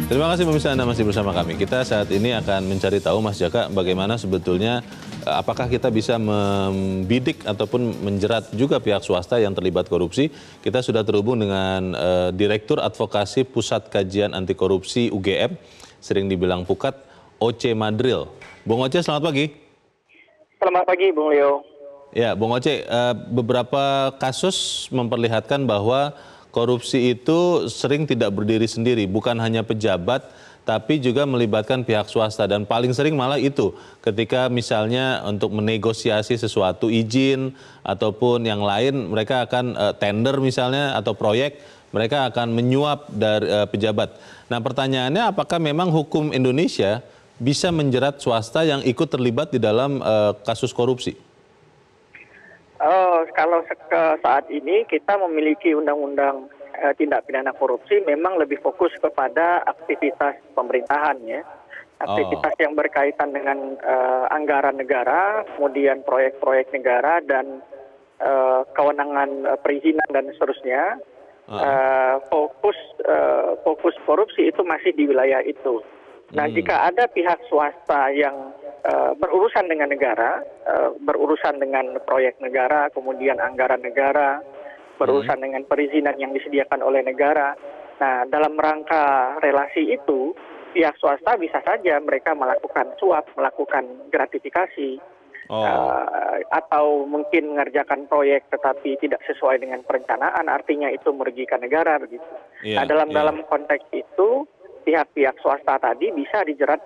Terima kasih pemirsa, Anda masih bersama kami. Kita saat ini akan mencari tahu, Mas Jaka, bagaimana sebetulnya apakah kita bisa membidik ataupun menjerat juga pihak swasta yang terlibat korupsi. Kita sudah terhubung dengan Direktur Advokasi Pusat Kajian Anti Korupsi UGM, sering dibilang Pukat, Oce Madril. Bung Oce, selamat pagi. Selamat pagi, Bung Leo. Ya, Bung Oce, beberapa kasus memperlihatkan bahwa korupsi itu sering tidak berdiri sendiri, bukan hanya pejabat, tapi juga melibatkan pihak swasta. Dan paling sering malah itu, ketika misalnya untuk menegosiasi sesuatu, izin, ataupun yang lain, mereka akan tender misalnya, atau proyek, mereka akan menyuap dari pejabat. Nah, pertanyaannya apakah memang hukum Indonesia bisa menjerat swasta yang ikut terlibat di dalam kasus korupsi? Kalau saat ini kita memiliki undang-undang tindak pidana korupsi memang lebih fokus kepada aktivitas pemerintahan ya. Aktivitas yang berkaitan dengan anggaran negara, kemudian proyek-proyek negara dan kewenangan perizinan dan seterusnya. Fokus korupsi itu masih di wilayah itu. Nah, jika ada pihak swasta yang berurusan dengan negara, berurusan dengan proyek negara, kemudian anggaran negara, berurusan dengan perizinan yang disediakan oleh negara. Nah, dalam rangka relasi itu, pihak swasta bisa saja mereka melakukan suap, melakukan gratifikasi, atau mungkin mengerjakan proyek tetapi tidak sesuai dengan perencanaan, artinya itu merugikan negara begitu. Nah, dalam konteks itu, pihak-pihak swasta tadi bisa dijerat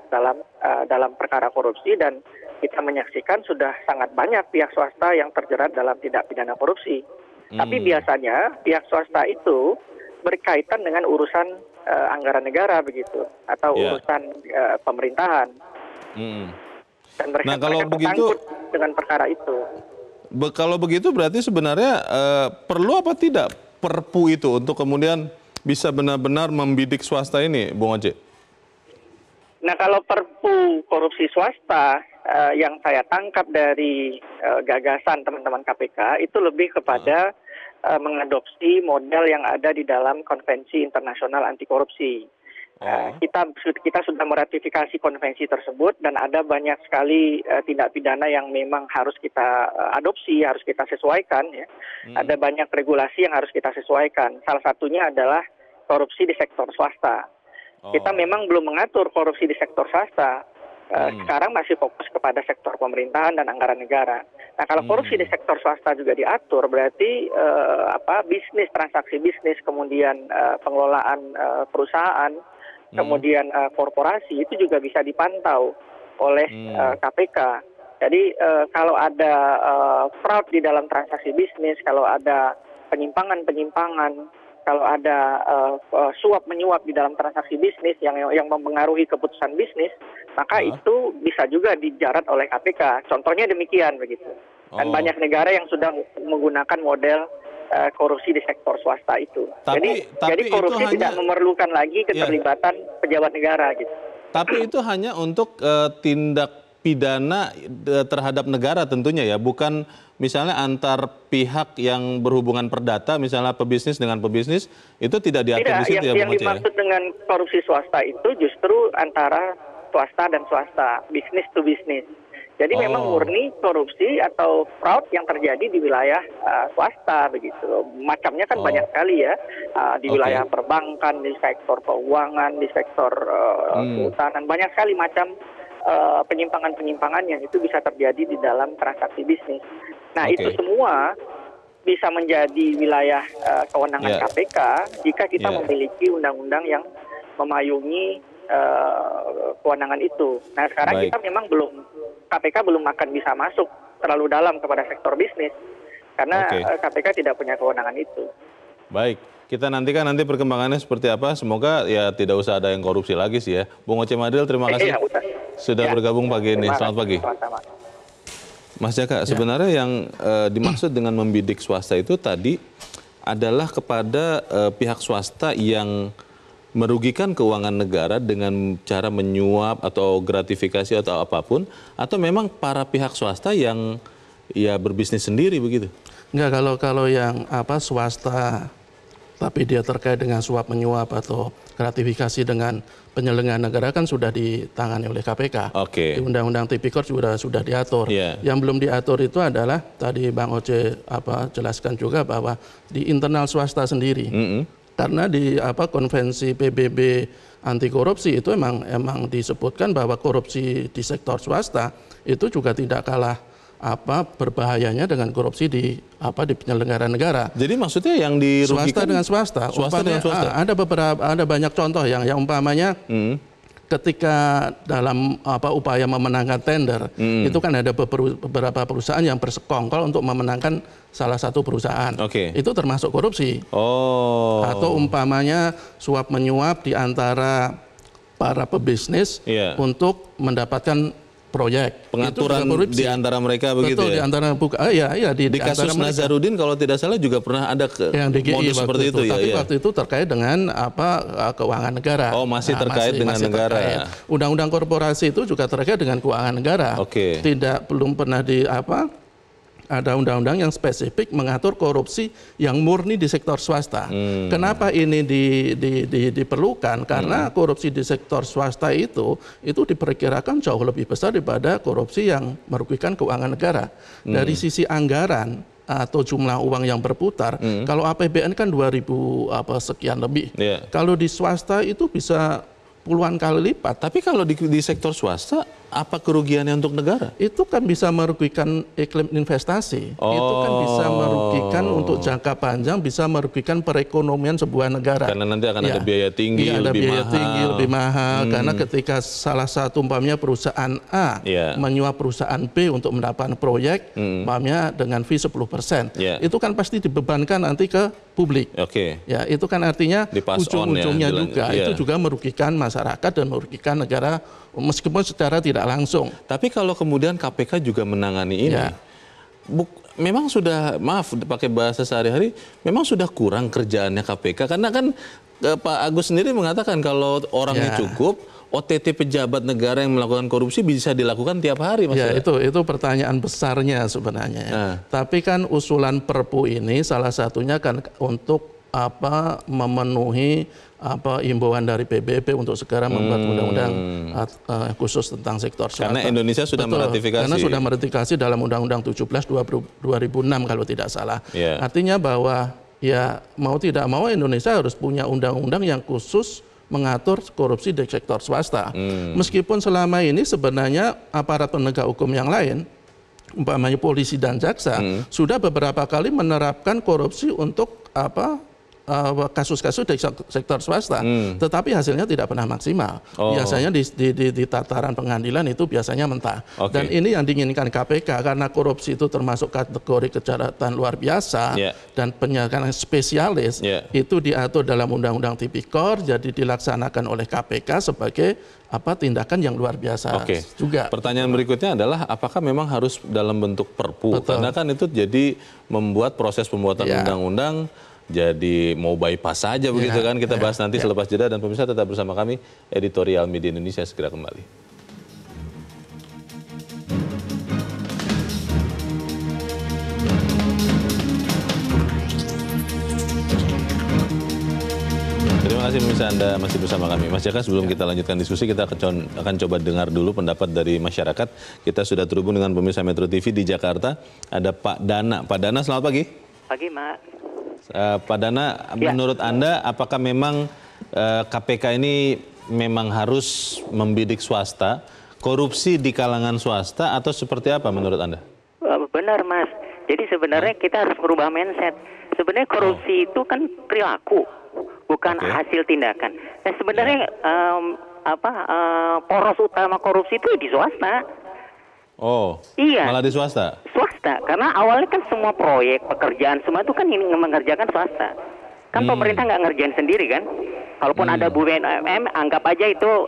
dalam perkara korupsi, dan kita menyaksikan sudah sangat banyak pihak swasta yang terjerat dalam tindak pidana korupsi. Tapi biasanya pihak swasta itu berkaitan dengan urusan anggaran negara begitu, atau urusan pemerintahan. Dan mereka tersangkut dengan perkara itu. Kalau begitu berarti sebenarnya perlu apa tidak Perpu itu untuk kemudian bisa benar-benar membidik swasta ini, Bung Oce? Nah, kalau Perpu korupsi swasta yang saya tangkap dari gagasan teman-teman KPK itu lebih kepada mengadopsi model yang ada di dalam Konvensi Internasional Anti Korupsi. Kita sudah meratifikasi konvensi tersebut, dan ada banyak sekali tindak pidana yang memang harus kita adopsi, harus kita sesuaikan ya. Ada banyak regulasi yang harus kita sesuaikan. Salah satunya adalah korupsi di sektor swasta. Kita memang belum mengatur korupsi di sektor swasta. Sekarang masih fokus kepada sektor pemerintahan dan anggaran negara. Nah, kalau korupsi di sektor swasta juga diatur, berarti bisnis, transaksi bisnis, kemudian pengelolaan perusahaan, kemudian korporasi itu juga bisa dipantau oleh KPK. Jadi kalau ada fraud di dalam transaksi bisnis, kalau ada penyimpangan-penyimpangan, kalau ada suap menyuap di dalam transaksi bisnis yang mempengaruhi keputusan bisnis, maka itu bisa juga dijerat oleh KPK. Contohnya demikian begitu. Dan banyak negara yang sudah menggunakan model korupsi di sektor swasta itu. Jadi korupsi tidak memerlukan lagi keterlibatan pejabat negara gitu. Tapi itu hanya untuk tindak pidana terhadap negara tentunya ya, bukan misalnya antar pihak yang berhubungan perdata, misalnya pebisnis dengan pebisnis, itu tidak diatur di situ ya, Bung Oce? Yang dimaksud dengan korupsi swasta itu justru antara swasta dan swasta, bisnis to bisnis. Jadi memang murni korupsi atau fraud yang terjadi di wilayah swasta begitu. Macamnya kan banyak sekali ya, di wilayah perbankan, di sektor keuangan, di sektor kehutanan, banyak sekali macam penyimpangan-penyimpangan yang itu bisa terjadi di dalam transaksi bisnis. Nah, itu semua bisa menjadi wilayah kewenangan KPK jika kita memiliki undang-undang yang memayungi kewenangan itu. Nah, sekarang kita memang KPK belum akan bisa masuk terlalu dalam kepada sektor bisnis karena KPK tidak punya kewenangan itu. Baik, kita nantikan nanti perkembangannya seperti apa. Semoga ya tidak usah ada yang korupsi lagi sih ya. Bung Oce Madril, terima kasih sudah bergabung pagi ini. Selamat pagi. Mas Jaka, sebenarnya yang dimaksud dengan membidik swasta itu tadi adalah kepada pihak swasta yang merugikan keuangan negara dengan cara menyuap atau gratifikasi atau apapun, atau memang para pihak swasta yang ya berbisnis sendiri begitu? Enggak, kalau yang swasta tapi dia terkait dengan suap menyuap atau gratifikasi dengan penyelenggara negara kan sudah ditangani oleh KPK. Oke. Di Undang-Undang Tipikor sudah diatur. Yeah. Yang belum diatur itu adalah tadi Bang Oce jelaskan juga bahwa di internal swasta sendiri. Karena di konvensi PBB anti korupsi itu emang disebutkan bahwa korupsi di sektor swasta itu juga tidak kalah berbahayanya dengan korupsi di penyelenggara negara. Jadi maksudnya yang dirugikan swasta dengan swasta. Dengan swasta. Ada banyak contoh yang umpamanya ketika dalam upaya memenangkan tender itu kan ada beberapa perusahaan yang bersekongkol untuk memenangkan salah satu perusahaan. Itu termasuk korupsi. Atau umpamanya suap menyuap di antara para pebisnis untuk mendapatkan proyek. Pengaturan di antara mereka begitu. Betul, ya? Di kasus Nazarudin kalau tidak salah juga pernah ada modus seperti itu. Tapi waktu itu terkait dengan keuangan negara. Masih terkait dengan negara. Undang-undang korporasi itu juga terkait dengan keuangan negara. Belum pernah ada undang-undang yang spesifik mengatur korupsi yang murni di sektor swasta. Kenapa ini diperlukan? Karena korupsi di sektor swasta itu diperkirakan jauh lebih besar daripada korupsi yang merugikan keuangan negara. Dari sisi anggaran atau jumlah uang yang berputar, kalau APBN kan 2000 sekian lebih. Kalau di swasta itu bisa puluhan kali lipat. Tapi kalau di sektor swasta, apa kerugiannya untuk negara? Itu kan bisa merugikan iklim investasi. Itu kan bisa merugikan untuk jangka panjang, bisa merugikan perekonomian sebuah negara. Karena nanti akan ada biaya tinggi, lebih mahal. Karena ketika salah satu umpamanya perusahaan A menyuap perusahaan B untuk mendapatkan proyek, umpamanya dengan fee 10%. Itu kan pasti dibebankan nanti ke publik. Ya, itu kan artinya ujung-ujungnya juga itu juga merugikan masyarakat dan merugikan negara meskipun secara tidak langsung. Tapi kalau kemudian KPK juga menangani ini, memang sudah, maaf pakai bahasa sehari-hari, memang sudah kurang kerjaannya KPK. Karena kan Pak Agus sendiri mengatakan kalau orangnya cukup, OTT pejabat negara yang melakukan korupsi bisa dilakukan tiap hari. Itu pertanyaan besarnya sebenarnya. Tapi kan usulan Perpu ini salah satunya kan untuk memenuhi himbauan dari PBB untuk segera membuat undang-undang khusus tentang sektor swasta. Karena Indonesia sudah meratifikasi. Karena sudah meratifikasi dalam Undang-Undang 17/2006 kalau tidak salah. Artinya bahwa mau tidak mau Indonesia harus punya undang-undang yang khusus mengatur korupsi di sektor swasta. Meskipun selama ini sebenarnya aparat penegak hukum yang lain, umpamanya polisi dan jaksa, sudah beberapa kali menerapkan korupsi untuk kasus-kasus di sektor swasta, tetapi hasilnya tidak pernah maksimal. Biasanya di tataran pengadilan itu biasanya mentah. Dan ini yang diinginkan KPK karena korupsi itu termasuk kategori kejahatan luar biasa dan penyelidikan spesialis, itu diatur dalam Undang-Undang Tipikor, jadi dilaksanakan oleh KPK sebagai tindakan yang luar biasa juga. Pertanyaan berikutnya adalah apakah memang harus dalam bentuk Perpu? Karena kan itu jadi membuat proses pembuatan undang-undang jadi mau bypass saja begitu kan. Kita bahas nanti selepas jeda, dan pemirsa tetap bersama kami. Editorial Media Indonesia segera kembali. Terima kasih pemirsa, Anda masih bersama kami. Mas Jaka, sebelum kita lanjutkan diskusi, kita akan coba dengar dulu pendapat dari masyarakat. Kita sudah terhubung dengan pemirsa Metro TV di Jakarta. Ada Pak Dana. Pak Dana, selamat pagi. Pagi, Mak. Pak Dana, menurut Anda apakah memang KPK ini memang harus membidik swasta, korupsi di kalangan swasta, atau seperti apa menurut Anda? Benar, Mas. Jadi sebenarnya kita harus merubah mindset. Sebenarnya korupsi itu kan perilaku, bukan hasil tindakan. Nah, sebenarnya poros utama korupsi itu di swasta. Malah di swasta? Swasta, karena awalnya kan semua proyek, pekerjaan, semua itu kan ini mengerjakan swasta. Kan pemerintah nggak ngerjain sendiri kan. Kalaupun ada BUMN, anggap aja itu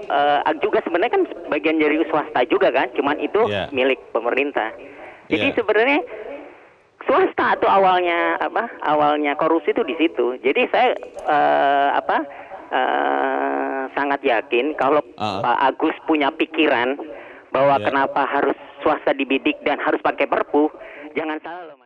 juga sebenarnya kan bagian dari swasta juga kan. Cuman itu milik pemerintah. Jadi sebenarnya swasta itu awalnya korupsi itu di situ. Jadi saya sangat yakin kalau Pak Agus punya pikiran bahwa kenapa harus swasta dibidik dan harus pakai Perpu, jangan salah loh.